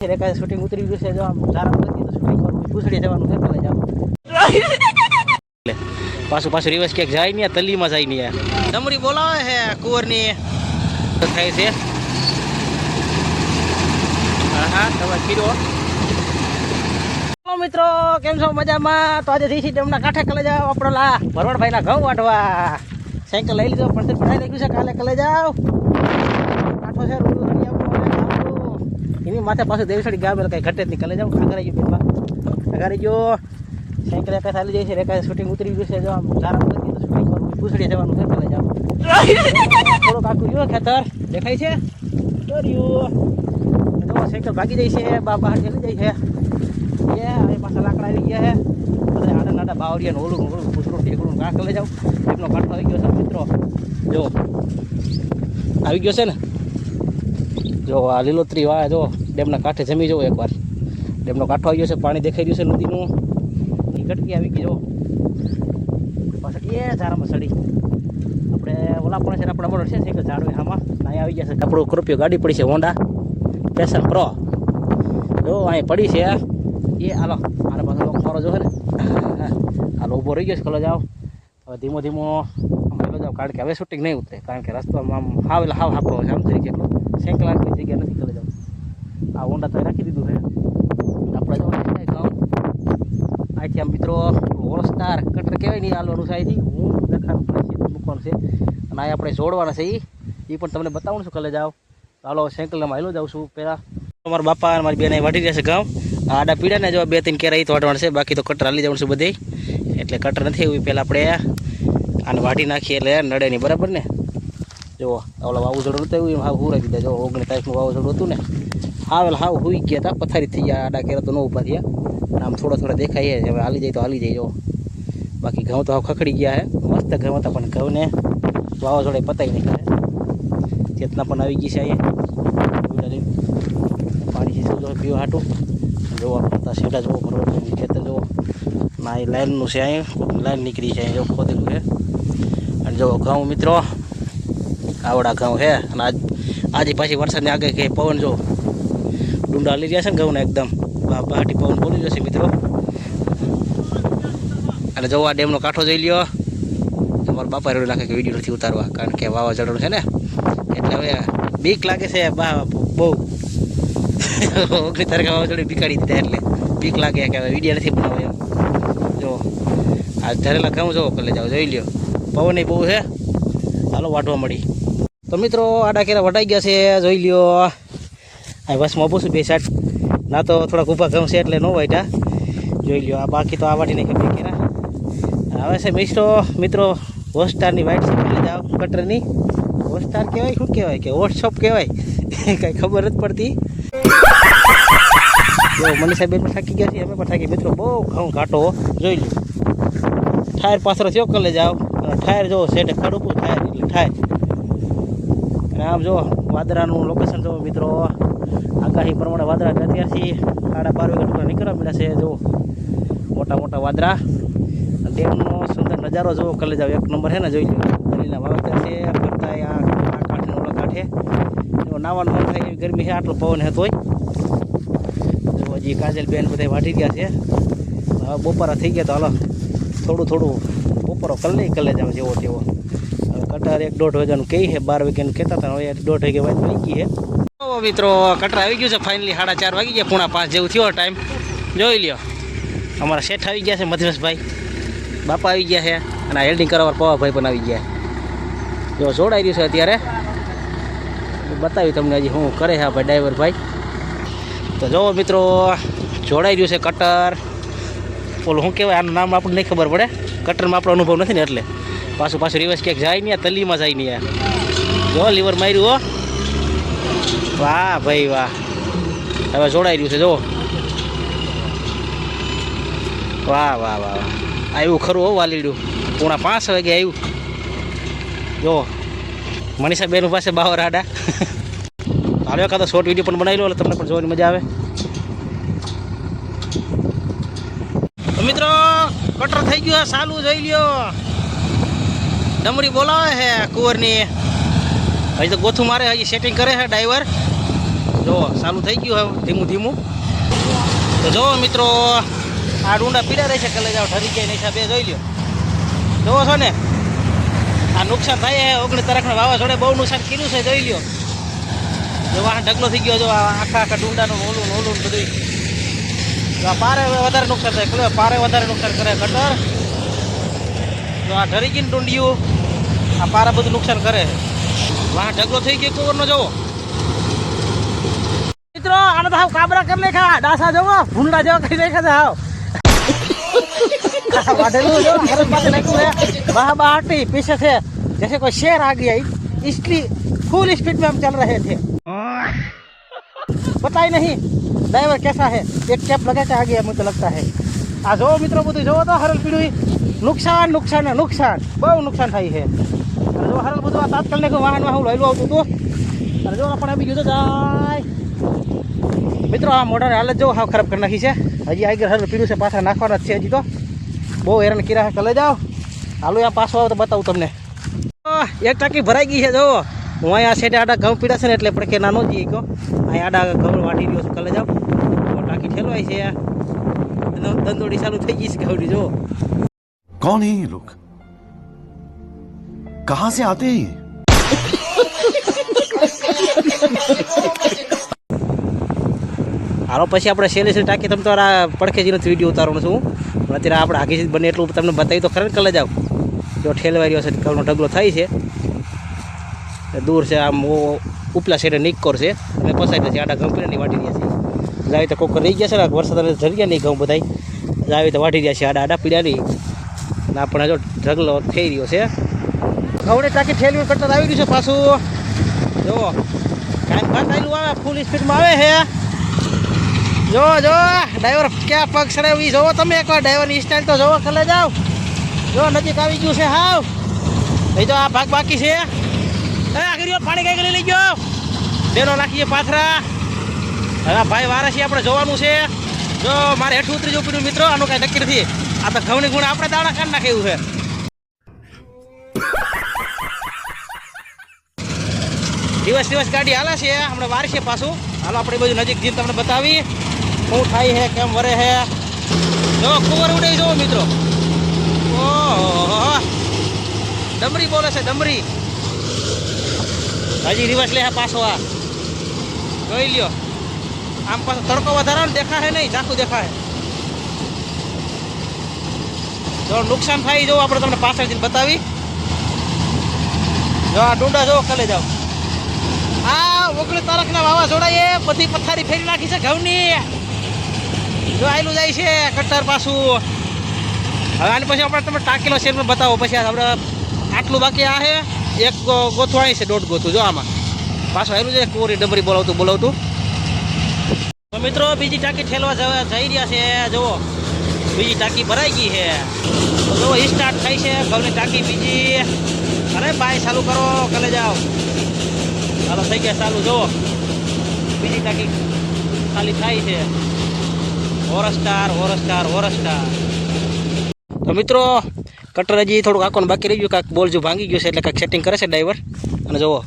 કાંઈ શૂટિંગ ઉતરી ગયું છે. જો આમ સારા નથી તો શૂટિંગ કરવું પૂછડી જવાનું છે. પેલા જાવ પાછું રિવર્સ ક્યાંક જાય નહીં, તલીમાં જાય નહીં. ડમરી બોલાવે છે કુંવરની થાય છે. હા તમે કીધો મિત્રો કેમ છો? મજામાં? તો આજે જઈશી ડેમના કાંઠે કલે જાવ આપણો લા ભરવાડભાઈના ઘઉં વાટવા. સાયકલ લઈ લીધો પણ તે ભરાઈ નાખ્યું છે. કાલે કલે જાવ કાંઠો છે એની માથે પાછું દેવસડી ગામ એટલે કઈ ઘટે જ નહીં. કલે જાવ આગળ ગયો પેલા આગળ ગયો સાયકલ એકા ચાલી જાય છે. રેકા શૂટિંગ ઉતરી ગયું છે. જો આમ સારા નથી તો શૂટિંગ કરવું પૂછડી જવાનું છે. કલે જાવ થોડુંક આખું ગયો ખેતર દેખાય છે. સાયકલ ભાગી જાય છે. બહાર ચલી જાય છે. હવે પાછા લાકડા આવી ગયા છે. બધા આડા નાડા બાવરિયા ઓલું પૂછડું ટેકડું કાંક લઈ જાવ. એમનો કાંઠો આવી ગયો છે મિત્રો. જો આવી ગયો છે ને. જો આ લીલોતરી વાહ જો ડેમના કાંઠે જમી જવો એકવાર. ડેમનો કાંઠો આવી ગયો છે. પાણી દેખાઈ રહ્યું છે નદીનું. એ ગટકી આવી ગઈ જો પાછળ એ ઝારામાં સડી આપણે ઓલા પણ છે ને આપણા છે સાયકલ ઝાડવે આમાં અહીંયા આવી ગયા છે. આપણું કૃપયો ગાડી પડી છે હોન્ડા પેશન પ્રો. જો અહીં પડી છે એ હાલો આને પાછો ખોરો જો છે ને હાલો ઊભો રહી ગયો છે. કલો જાઓ હવે ધીમો ધીમો કલો જાઓ કારણ કે હવે શૂટિંગ નહીં ઉતરે કારણ કે રસ્તો આમ હાવ હાપડો છે. આમ તરીકે એટલો સાયકલ આટલી જગ્યા નથી. કલો જાઓ આ હોન્ડા તો રાખી દીધું છે આપણે જો અહીંથી આમ મિત્રો ઓળસ્ટાર કટર કહેવાય નહીં હાલવાનું છે. અહીંથી હું લખાનું મૂકવાનું છે અને આ આપણે જોડવાના છે. એ પણ તમને બતાવું છું. કલે જાઓ હાલો સાયકલમાં હાલો જાઉં છું. પહેલાં મારા બાપા અને મારી બેન અહીં વાટી જશે ઘઉં. આડા પીડા ને જો 2-3 કેરા તો વાટવાના છે. બાકી તો કટર હાલી જવાનું છે બધે. એટલે કટર નથી એવું પહેલાં આપણે આને વાટી નાખીએ એટલે નડે નહીં બરાબર ને. જો ઓલા વાવાઝોડું નતું એવું હાવ હુરાઈ દીધા. જો 19 તારીખનું વાવાઝોડું હતું ને હાવ હુઈ ગયા હતા. પથારી થઈ ગયા. આડા કેરા તો ન ઊભા થયા. આમ થોડા દેખાય છે. હવે હાલી જાય તો હાલી જાય. જો બાકી ઘઉં તો હાવ ખખડી ગયા છે. મસ્ત ઘઉં હતા પણ ઘઉંને વાવાઝોડે પતાવી નાખ્યા છે. ચેતના પણ આવી ગઈ છે. અહીંયા પાણી છે જો પીવા હાટું જોવા પડતા સીધા જોવો બરોબર ખેતર જોવો ના એ લાઈનનું છે. અહીંયા લાઈન નીકળી છે. અહીંયા જો ખોદેલું છે અને જો ઘઉં મિત્રો આવડા ઘઉં છે. અને આજે પાછી વરસાદની આગળ કે પવન જો ડુંડા લઈ રહ્યા છે ને ઘઉંને એકદમ બહાટી પવન બોલી જશે મિત્રો. અને જો આ ડેમનો કાંઠો જોઈ લ્યો. તમારા બાપા રેડું નાખે કે વિડીયો નથી ઉતારવા કારણ કે વાવાઝોડું છે ને એટલે હવે બીક લાગે છે બહુ 19 તારીખે વાવાઝોડું બીકાડી દીધા એટલે બીક લાગે કે હવે વિડીયો નથી બનાવો એમ. જો આ ધરેલા ઘઉં જો કલે જાઓ જોઈ લ્યો. પવન બહુ છે. હાલો વાટવા મળી તો મિત્રો આડા કેરા વટાઈ ગયા છે. જોઈ લ્યો આ બસમાં ઊભું છું 2 સાઈડ ના તો થોડાક ઊભા ઘઉં છે એટલે ન વાટ્યા. જોઈ લ્યો આ બાકી તો આ વાટી નાખે 2 કેરા. હવે છે મિત્રો હોસ્ટારની વાઇટ છે. કલે જાઓ કટરની હોસ્ટાર કહેવાય શું કહેવાય કે વોટ્સઅપ કહેવાય કાંઈ ખબર નથી પડતી. જો મનીષા બેન પણ થાકી ગયા છે. અમે પણ થાકી મિત્રો. બહુ ઘઉં ઘાટો જોઈ લો. ટાયર પાછળ થયો કલે જાઓ અને ટાયર જો સેટે ખડું ટાયર એટલે ટાયર. અને આમ જો વાદળાનું લોકેશન જો મિત્રો આગાહી પ્રમાણે વાદળા અત્યારથી 12:30 વાગે નીકળવા મળ્યા છે. જો મોટા વાદળા ડેમનો સુંદર નજારો જો કલે જાઓ એક નંબર છે ને. જોઈ લો દલીના વાવેતર છે ફરતા આ કાંઠે ઓલા કાંઠે નાવાનું મન થાય એવી ગરમી છે. આટલો પવન છે તોય જો હજી કાજલ બેન બધા વાટી ગયા છે. હવે બપોરા થઈ ગયા તો હાલો થોડું બપોરો કલે જાવ જેવો તેવો. હવે કટર 1-1.5 વાગ્યાનું કહી છે. 12 વાગ્યાનું કહેતા હતા. હવે 1.5 વાગ્યા બાદ વહી ગઈ છે. મિત્રો કટર આવી ગયું છે ફાઇનલી. 4:30 વાગી ગયા. 4:45 જેવું થયો ટાઈમ. જોઈ લ્યો અમારા શેઠ આવી ગયા છે મધ્રેશભાઈ. બાપા આવી ગયા છે અને આ હેલ્ડિંગ કરવા પવાભાઈ પણ આવી ગયા. જો જોડાઈ રહ્યું છે અત્યારે. બતાવી તમને હજી શું કરે છે ભાઈ ડ્રાઈવર ભાઈ. તો જો મિત્રો જોડાઈ રહ્યું છે કટર. ઓલું શું કહેવાય આનું નામ આપણને નહીં ખબર પડે. કટરમાં આપણો અનુભવ નથી ને એટલે પાછું રિવર્સ ક્યાંક જાય નહીં. તલીમાં જાય નહીં. જો લીવર માર્યું હો. વાહ ભાઈ વાહ. હવે જોડાઈ રહ્યું છે જો. વાહ આવ્યું ખરું હો વાલીડું. 4:45 વાગે આવ્યું. જો મનીષા બેન પાસે બાવર આડા. હાલો એકાદો શોર્ટ વિડીયો પણ બનાવી લો એટલે તમને પણ જોવાની મજા આવે. તો મિત્રો કટર થઈ ગયું ચાલુ જોઈ લ્યો. ડમરી બોલાવે છે કુંવરની. હજી તો ગોથું મારે હજી સેટિંગ કરે છે ડ્રાઈવર. જો ચાલુ થઈ ગયું હવે ધીમું ધીમું. તો જો મિત્રો આ ડુંડા પીડા રહે છે કલે જાવ ઠરી જાય હિસાબે જોઈ લ્યો. જોવો છો ને આ નુકસાન થાય છે 19 તારીખના વાવાઝોડે બહુ નુકસાન કર્યું છે જોઈ લ્યો. જો વાહન ઢગલો થઈ ગયો જો આખા ડુંડાનું ઓલું બધું. તો આ પારે વધારે નુકસાન થાય ખબર પારે વધારે નુકસાન કરે કટર. તો આ ઢરી ગઈને ડુંડિયું આ પારા બધું નુકસાન કરે. વાહન ઢગલો થઈ ગયો કુવરનો જોવો મિત્રો. આને તો હાવ કાબરા કરી નાખા ડાસા જોવો ભૂંડા જેવા કરી નાખ્યા છે હાવ. वाढेलू जो हर बात नहीं को है बाहर बाहर पीछे से जैसे कोई शेर आ गया इसलिए फुल स्पीड में हम चल रहे थे. पता ही नहीं ड्राइवर कैसा है एक कैप लगा के आ गया मुझे लगता है. आ जो मित्रों બધું જોવો તો હરલ પીડું નુકસાન નુકસાન નુકસાન બહુ નુકસાન થાય છે. અને જો હરલ બધું આ તાત્કાલિક વાહનમાં હું લઈલું આવતું હતું. અને જો આપણે બી જોતો જાય મિત્રો આ મોઢાની હાલત જો હાવ ખરાબ કરી નાખી છે. હજી આગળ હરલ પીડું છે પાછા નાખવાના જ છે હજી તો બહુ હેરાન કર્યા છે. કલે જાઓ હાલો આ પાછો આવે તો બતાવું તમને. એક ટાંકી ભરાઈ ગઈ છે જો હું અહીંયા સેટે આડા ઘઉં પીડા છે ને એટલે પડકે નાનો જઈએ કહો અહીં આડા ઘઉં વાટી રહ્યો છું. કલે જાઓ ટાંકી ઠેલવાય છે દંદોડી ચાલુ થઈ ગઈ છે ઘઉંની જો. कौन है ये लोग कहां से आते हैं હાલો પછી આપણે સેલેસની ટાંકી તમે તો પડખેજીનો વિડીયો ઉતારવાનો છું પણ અત્યારે આપણે આગળ બને એટલું તમને બતાવી તો ખરે કલે જાઓ. જો ઠેલવાઈ રહ્યો છે ઘઉંનો ઢગલો થાય છે દૂર છે આમ ઉપલા સાઈડે નિકોર છે અને પસાઈ છે આડા ઘઉં પીને વાટી રહ્યા છે. જાવી તો કોક રહી ગયા છે ને વરસાદ ઝરિયા નહીં ઘઉં બધાય જાવી તો વાટી રહ્યા છે આડા આડા પીડા નહીં. અને આપણે જો ઢગલો થઈ રહ્યો છે ઘઉંની ટાંકી ઠેલવી કરતા આવી રહ્યું છે પાછું. જુઓ કાંઈ બંધ આવેલું આવે ફૂલ સ્પીડમાં આવે છે. જો જો ડ્રાઈવર ક્યાં પગ સડાવી જોવો તમે એકવાર ડ્રાઈવરની સ્ટાઇલ તો જોવો કલે જાઓ. જો નજીક આવી ગયું છે હાવ એ તો આ ભાગ બાકી છે. આગળ પાણી કઈ લઈ ગયો બેનો નાખીએ પાથરા. હવે ભાઈ વારસી આપણે જોવાનું છે. જો મારે હેઠું ઉતરી જવું પડ્યું મિત્રો આનું કાંઈ નક્કી નથી. આ તો ઘઉંની ગુણ આપણે દાણા કાઢ નાખે એવું છે. દિવસ ગાડી હાલે છે હમણાં વાર છે પાછું. હાલો આપણે બધું નજીક જઈને તમને બતાવી શું થાય છે કેમ વરે છે. જો કુંવર ઉડે જો મિત્રો ઓહો ડમરી બોલે છે ડમરી. હજી રિવર્સ લે પાછો આ જોઈ લ્યો. આમ પાછો તડકો વધારે ને દેખાય નહીં ઝાકું દેખાય. જો નુકસાન થાય જો આપણે તમને પાછળ જઈને બતાવી. જો આ ડુંડા જો કલે જાઓ આ 19 તારીખના વાવાઝોડાએ બધી પથારી ફેરી નાખી છે ઘઉંની. જો આયલું જાય છે કટ્ટર પાછું. હવે આની પછી આપણે તમે ટાંકીનો શેરમાં બતાવો પછી આપણે આટલું બાકી આ છે એક ગોથું આવી છે 1.5 ગોથું જો આમાં પાછું આવેલું છે કોરી ડબરી બોલાવતું. તો મિત્રો બીજી ટાંકી ઠેલવા જઈ રહ્યા છે. જુઓ બીજી ટાંકી ભરાઈ ગઈ છે. તો જુઓ સ્ટાર્ટ થાય છે ઘઉંની ટાંકી બીજી. અરે ભાઈ ચાલુ કરો કલે જાઓ. ચાલો થઈ ગયા ચાલુ. જુઓ બીજી ટાંકી ખાલી થાય છે. ઓરસ્ટાર. તો મિત્રો કટર હજી થોડુંક આંખોને બાકી રહી ગયું કાંઈક બોલ જો ભાંગી ગયું છે એટલે કાંઈક સેટિંગ કરે છે ડ્રાઈવર. અને જુઓ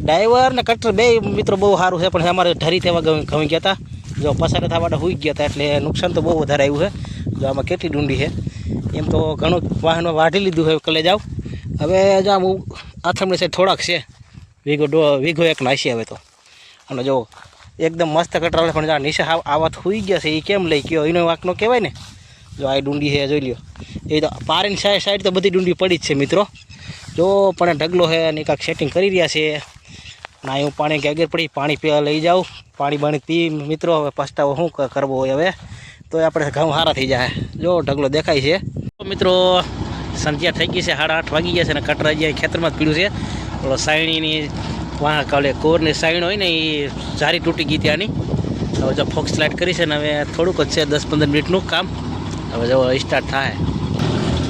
ડ્રાઈવર ને કટર બે મિત્રો બહુ સારું છે પણ અમારે ઢરી તેવા ઘઉં ગયા હતા. જો પસાર થવા માટે હોઈ ગયા હતા એટલે નુકસાન તો બહુ વધારે આવ્યું છે. જો આમાં કેટલી ડુંડી છે એમ તો ઘણું વાહનમાં વાઢી લીધું છે કલે જાવ. હવે જો આમ આથમણી સાઈડ થોડાક છે વીઘો એક નાસી આવે તો. અને જો એકદમ મસ્ત કટર આવે પણ નીચે આવા હોઈ ગયા છે એ કેમ લઈ ગયો એનો વાંક નો કહેવાય ને. જો આ ડુંડી છે જોઈ લ્યો એ તો પારીની સાઈડ તો બધી ડુંડી પડી જ છે મિત્રો. જો પણ ઢગલો છે અને કાંઈક સેટિંગ કરી રહ્યા છે. ના હું પાણી કે આગળ પડી પાણી પીવા લઈ જાઉં પાણી પી મિત્રો. હવે પસ્તાવો શું કરવો હોય હવે તો આપણે ઘઉં સારા થઈ જાય. જો ઢગલો દેખાય છે મિત્રો. સંધ્યા થઈ ગઈ છે 8:30 વાગી ગયા છે અને કટર હજી ખેતરમાં જ પીડ્યું છે. ઓલો સાયણીની વાં કાલે કોરની સાયણ હોય ને એ જારી તૂટી ગઈ ત્યાંની. હવે જો ફોક્સ લાઇટ કરી છે ને હવે થોડુંક જ છે 10-15 મિનિટનું કામ. હવે જો સ્ટાર્ટ થાય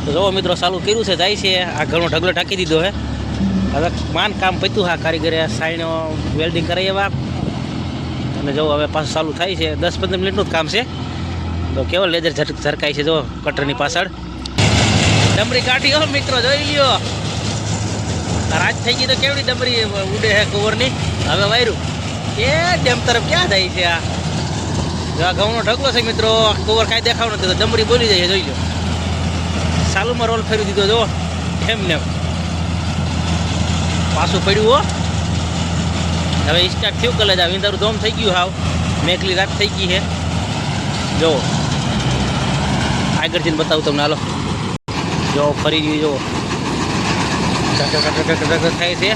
તો જુઓ મિત્રો ચાલુ કર્યું છે જાય છે. આ ઘણો ઢગલો ટાંકી દીધો છે. હવે માન કામ પત્યું હા કારીગરે સાઈનો વેલ્ડિંગ કરાવી એવા. અને જો હવે પાછું ચાલુ થાય છે 10-15 મિનિટનું જ કામ છે. તો કેવો લેજર ઝરકાય છે જો કટરની પાછળ ડમરી કાઢી હો મિત્રો જોઈ લ્યો. રાત થઈ ગઈ તો કેવડી ડમરી ઉડે છે કુંવરની. હવે વાયરું એ ડેમ તરફ ક્યાં જાય છે આ? જો આ ઘઉંનો ઢગલો છે મિત્રો, કવર કાંઈ દેખાવ નથી તો ડમરી બોલી જાય જોઈ લો. સાલુમાં રોલ ફેરવી દીધો જો એમને પાછું પડ્યું હો. હવે સ્ટાર્ટ થયું કલે જાવ તારું ધોમ થઈ ગયું હાવ મેઘલી રાત થઈ ગઈ છે. જો આગળ જઈને બતાવું તમને હાલો. જો ફરી ગયું જો થાય છે.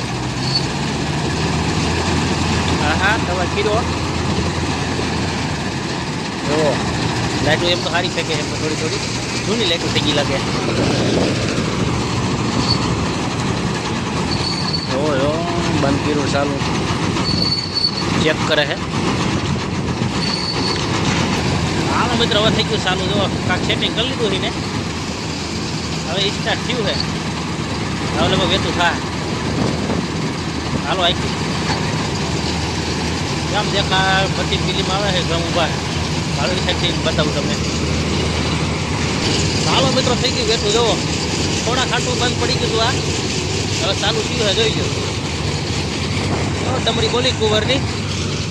હા હા તમે કીધો જો લાઈટો એમ તો સારી શકે એમ તો થોડી થોડી જૂની લાઈટો થઈ ગઈ લાગે. જો બંધ કર્યું ચાલુ ચેક કરે છે. હાલો મિત્ર હવે થઈ ગયું ચાલુ. જો કાંક સેટિંગ કરી લીધું છે ને હવે સ્ટાર્ટ થયું છે. હવે લગભગ વેતું થાય. હાલો આવી ગામ દેખા બધી ફિલ્મ આવે છે ગામ ઉભા હાલો સાઈડથી બતાવું તમને. હાલો મિત્રો થઈ ગયું વેતું જુઓ થોડા ખાટું બંધ પડી ગયું આ હવે ચાલુ થયું છે જોઈ લો. ડમરી બોલી કુંવરની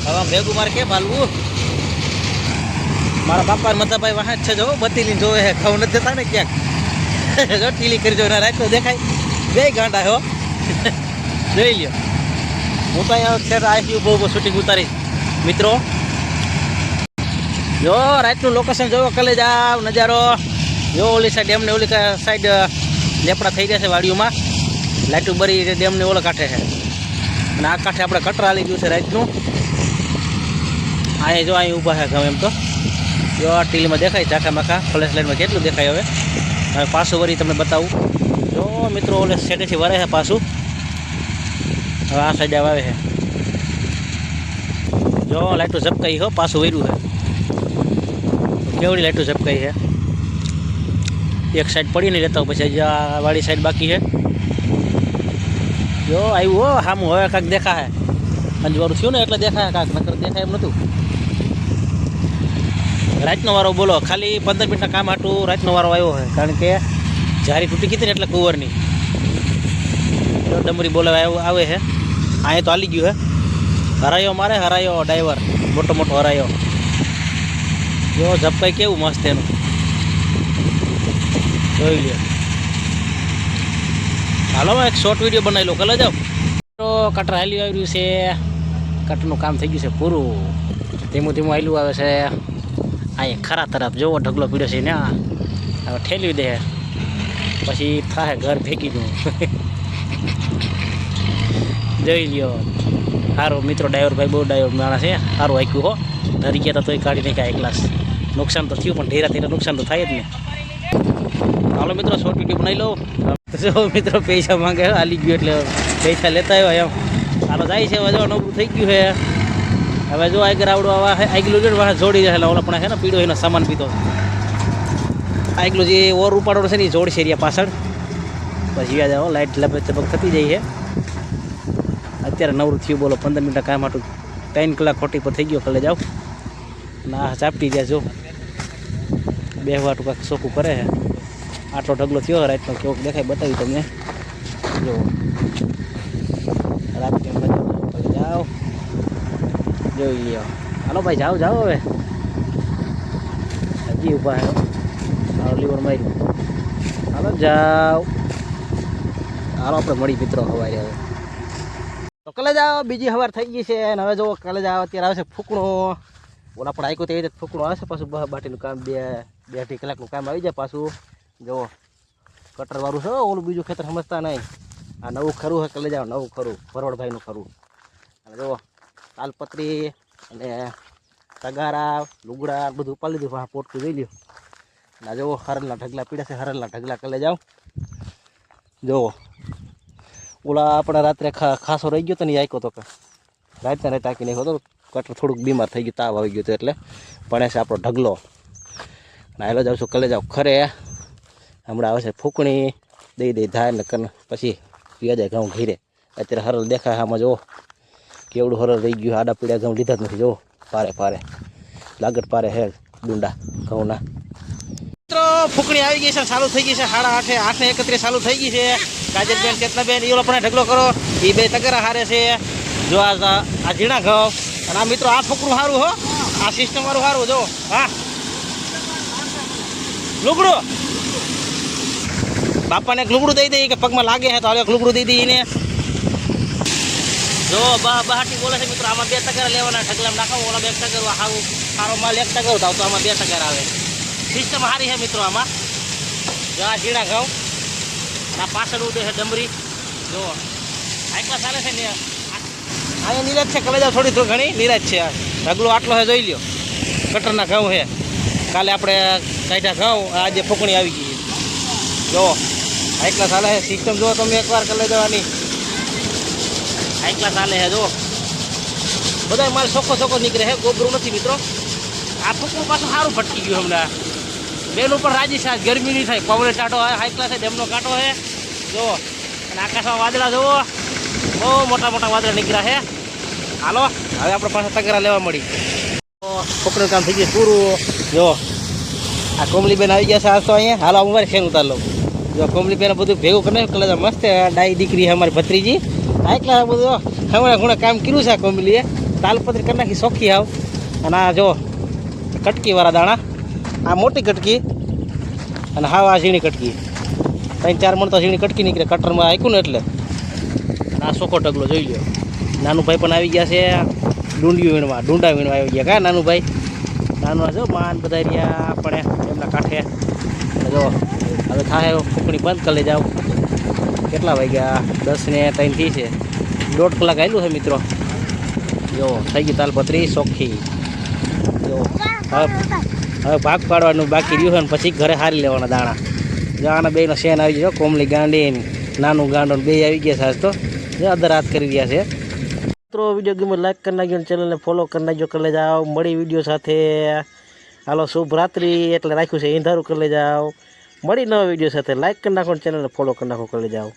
હવે આમ ભેગું મારે કેમ હાલવું? મારા બાપા મતાભાઈ વાહ છે જો બત્તી લઈને જોવે છે ખાવ નથી જતા ને ક્યાંક. જો ટીલી કરી જો રાખો દેખાય બે ગાંડા હો જોઈ લ્યો. હું તો અહીંયા ખેર આવી બહુ શૂટિંગ ઉતારી મિત્રો. જો રાતનું લોકેશન જોવો કલે જાવ નજારો. જો ઓલી સાઈડ ડેમને ઓલી સાઈડ લેપડા થઈ ગયા છે વાડીઓમાં. લાઈટું બરી ડેમને ઓલા કાંઠે છે અને આ કાંઠે આપણે કટરા આવી ગયું છે રાતનું. અહીંયા જો અહીં ઊભા છે ગમે એમ તો જો આ ટીલીમાં દેખાય ઝાંખા માખા ફ્લેશ લાઇટમાં કેટલું દેખાય. હવે હવે પાછું વળી તમને બતાવું. જો મિત્રો ઓલે સેટેથી વરે છે પાછું. હવે આ સાઈડ આવે છે જો લાઈટો ઝપકાઈ હો પાછું વર્યું છે. કેવડી લાઈટો ઝપકાઈ છે. એક સાઈડ પડી નહીં રહેતા પછી હજી આ વાળી સાઈડ બાકી છે. જો આવ્યું હો સામું હવે કાંઈક દેખાય. અંજવાળું થયું ને એટલે દેખાય કાંઈક નકર દેખાય એમ નહોતું. રાતનો વારો બોલો ખાલી 15 મિનિટના કામ હાટું રાતનો વારો આવ્યો છે કારણ કે જારી તૂટી ગઈ હતી ને એટલે કુંવરની ડમરી બોલાવા આવે છે. અહીંયા તો હાલી ગયું હે. હરાયો મારે હરાયો ડ્રાઈવર મોટો મોટો હરાયો. જો ઝપકાઈ કેવું મસ્ત એનું જોઈ લ્યો. હાલો એક શોર્ટ વિડીયો બનાવી લો કલે જાઓ. તો કટર હાલ્યું આવ્યું છે. કટરનું કામ થઈ ગયું છે પૂરું. ધીમું ધીમું હાલ્યું આવે છે. અહીંયા ખરા તરફ જોવો ઢગલો પીડ્યો છે ને હવે ઠેલવી દે પછી થાય ઘર ફેંકી દઉં. જોઈ લ્યો સારું મિત્રો ડ્રાઈવર ભાઈ બહુ ડ્રાઈવર માણસ છે. સારું હાંક્યું હો ધરી ગયા તોય કાઢી નાખ્યા એક ગ્લાસ. નુકસાન તો થયું પણ ધીરે ધીરે નુકસાન તો થાય જ ને. હાલો મિત્રો શોર્ટ વિડીયો બનાવી લો. જો મિત્રો પૈસા માંગે હાલી ગયું એટલે પૈસા લેતા આવ્યો એમ. હાલો જાય છે હવે જો નબળું થઈ ગયું છે. હવે જો આગળ આવડો આગલું જો જોડી જાય ઓલા પણ છે ને પીડો એનો સામાન પીધો. આગલું જે ઓર ઉપાડો છે ને એ જોડશે એરિયા પાછળ પછી યાદ આવો લાઇટ લપક થતી જાય છે. અત્યારે નવરું થયું બોલો 15 મિનિટ કામ હાટું 3 કલાક ખોટી પર થઈ ગયો કલે જાઓ ના ચાપટી જાય. જો બે વાટું કાંઈક સોખું કરે છે. આટલો ઢગલો થયો રાતનો કેવોક દેખાય બતાવી તમને. જો રાતની કલે જાઓ જોઈ લ્યો. હાલો ભાઈ જાઓ જાઓ હવે હજી ઊભા હે લીવર માર્યું. હાલો જાઓ હાલો આપણે મળી મિત્રો હવારે હવે તો કલે જાઓ. બીજી હવાર થઈ ગઈ છે અને હવે જો કલે જાઓ અત્યારે આવે છે ફૂકણો. ઓલા પણ આઈકો તેવી રીતે ફૂકણો આવે છે પાછું બાટીનું કામ બે અઢી કલાકનું કામ આવી જાય પાછું. જો કટરવાળું છે ઓલું બીજું ખેતર સમજતા નહીં. આ નવું ખરું છે કલે જાઓ નવું ખરું ભરવડભાઈનું ખરું. અને જો તાલપત્રી અને તગારા લુગડા બધું ઉપાડી લીધું. હા પોટકું જોઈ લ્યો. ના જુઓ હરલના ઢગલા પીડા છે. હરલના ઢગલા કલે જાઓ. જુઓ ઓલા આપણે રાત્રે ખાસો રહી ગયો હતો ને એ આંક્યો હતો કે રાતના રાત આંકી નાખ્યો હતો. કટર થોડુંક બીમાર થઈ ગયું તાવ આવી ગયો હતો એટલે પણ છે આપણો ઢગલો. અને હાલો જાઉં છું કલે જાઓ ખરે. હમણાં આવે છે ફૂકણી દઈ ધાર ને કર પછી પીવા જાય ઘઉં ઘીરે. અત્યારે હરલ દેખાય આમાં જુઓ કેવડું હરલ રહી ગયું. આડા પીડા ઘઉં લીધા જ નથી. જુઓ પારે પારે લાગટ પારે હે ડુંડા ઘઉંના. મિત્રો ફૂકણી આવી ગઈ છે ચાલુ થઈ ગઈ છે 8:31 ચાલુ થઈ ગઈ છે. કાજલબેન ચેતનાબેન એ પણ ઢગલો કરો એ બે તગરા હારે છે. જો આ ઝીણા ઘઉં અને આ મિત્રો આ ફોકરું સારું હો, આ સિસ્ટમ વાળું સારું જો. હા લુગડું બાપાને એક લુગડું દઈ દઈએ કે પગમાં લાગે છે તો હાલ એક લુગડું દઈ દઈએ ને. જો બહાટી બોલે છે મિત્રો, આમાં 2 ટકા લેવાના, ઢગલામાં નાખો ઓલા 2 ટકા સારું સારો માલ 1 ટકા તો આમાં 2 ટકા આવે. સિસ્ટમ સારી છે મિત્રો આમાં. જો આ ઝીણા ઘઉં અને આ પાછળ ઉડે છે ડમરી. જો આટલા ચાલે છે ને અહીંયા નિરાજ છે, કલેજા થોડી ઘણી નિરાજ છે. ઢગલો આટલો છે જોઈ લ્યો, કટરના ઘઉં છે. કાલે આપણે કાઢ્યા ઘઉં, આજે ફૂકણી આવી ગઈ. જો આટલા ચાલે છે સિસ્ટમ. જો તમે એકવાર કરી દેવાની આટલા ચાલે છે. જો બધા માલ ચોખ્ખો નીકળે છે, ગોબરું નથી મિત્રો. આ ફૂકણું પાછું સારું ફટકી ગયું હમણાં. બેન ઉપર રાજી છે, ગરમી નહીં થાય. પવન ચાટો હોય, હાઈકલા છે, ડેમનો કાંટો છે. જો અને આકાશમાં વાદળા જુઓ, બહુ મોટા મોટા વાદળા નીકળ્યા છે. હાલો હવે આપણે પાછા તગરા લેવા મળી. ફૂકણીનું કામ થઈ ગયું પૂરું. જો આ કોમલીબેન આવી ગયા છે આજ તો અહીંયા. હાલો અમારી ફેન ઉતાર લો. જો કોમલીબેન બધું ભેગું કરીને કલે મસ્ત ડાઈ દીકરી છે અમારી ભત્રીજી. હાઈકલા બધું હમણાં ઘણા કામ કર્યું છે આ કોમલીએ. તાલપત્રી કરી નાખી સોખી આવ. અને આ જો કટકીવાળા દાણા, આ મોટી કટકી અને હાવ આ ઝીણી કટકી. 3-4 મણ તો ઝીણી કટકી નીકળે કટરમાં આખ્યું ને એટલે. અને આ સોખો ઢગલો જોઈ લો. નાનું ભાઈ પણ આવી ગયા છે ડુંડિયું વીણવા, ડુંડા વીણવા આવી ગયા. કા નાનું ભાઈ? નાનું જો માન બધા રહ્યા આપણે એમના કાંઠે. જો હવે થાય ફૂકણી બંધ કરી લઈ જાઓ. કેટલા વાગ્યા? 10:03 થઈ છે. 1.5 કલાક આવેલું છે મિત્રો. જો થઈ ગઈ તાલપત્રી સોખી. જો હવે ભાગ પાડવાનું બાકી રહ્યું છે ને પછી ઘરે હારી લેવાના દાણા. જો આના બેનો શેન આવી ગયો, કોમલી ગાંડી નાનું ગાંડો બે આવી ગયા છે આજ તો. જો અધર હાથ કરી રહ્યા છે મિત્રો. વિડીયો ગમે લાઈક કરી નાખજો, ચેનલને ફોલો કરી નાખજો. કરી જાઓ મળી વિડીયો સાથે. હાલો શુભ રાત્રિ એટલે રાખ્યું છે, ઈંધારું કરી જાઓ. મળી નવા વિડીયો સાથે. લાઈક કરી નાખો, ચેનલને ફોલો કરી નાખો. કરી જાઓ.